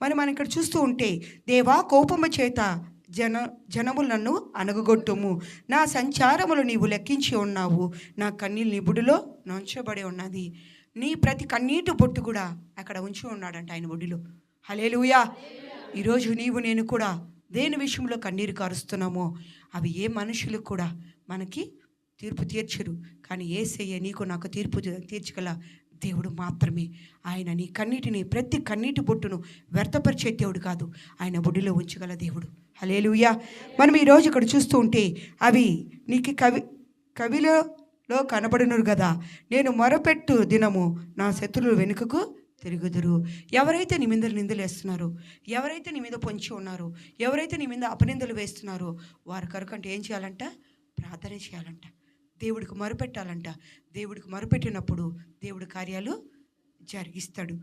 మరి మనం ఇక్కడ చూస్తూ ఉంటే, దేవా కోపము చేత జనములు నన్ను అనగగొట్టుము, నా సంచారములు నీవు లెక్కించి ఉన్నావు, నా కన్నీళ్ళు నీ బుడిలో నుంచబడి ఉన్నది. నీ ప్రతి కన్నీటి బొట్టు కూడా అక్కడ ఉంచి ఉన్నాడంట ఆయన బొడిలో. హల్లెలూయా. ఈరోజు నీవు నేను కూడా దేని విషయంలో కన్నీరు కారుస్తున్నామో అవి ఏ మనుషులకు కూడా మనకి తీర్పు తీర్చరు. కానీ యేసయ్య నీకు నాకు తీర్పు తీర్చగల దేవుడు మాత్రమే. ఆయన నీ కన్నీటిని, ప్రతి కన్నీటి బొట్టును వ్యర్థపరిచే దేవుడు కాదు, ఆయన బొడిలో ఉంచగల దేవుడు. హల్లెలూయా. మనం ఈరోజు ఇక్కడ చూస్తూ ఉంటే అవి నీకు కవిలో కనబడును కదా, నేను మొరపెట్టు దినము నా శత్రువులు వెనుకకు తిరుగుదురు. ఎవరైతే నీ మీద నిందలు వేస్తున్నారో, ఎవరైతే నీ మీద పొంచి ఉన్నారో, ఎవరైతే నీ మీద అపనిందలు వేస్తున్నారో వారి కొరకంటే ఏం చేయాలంట? ప్రార్థన చేయాలంట, దేవుడికి మొరపెట్టాలంట. దేవుడికి మొరపెట్టినప్పుడు దేవుడి కార్యాలు జరిగిస్తాడు.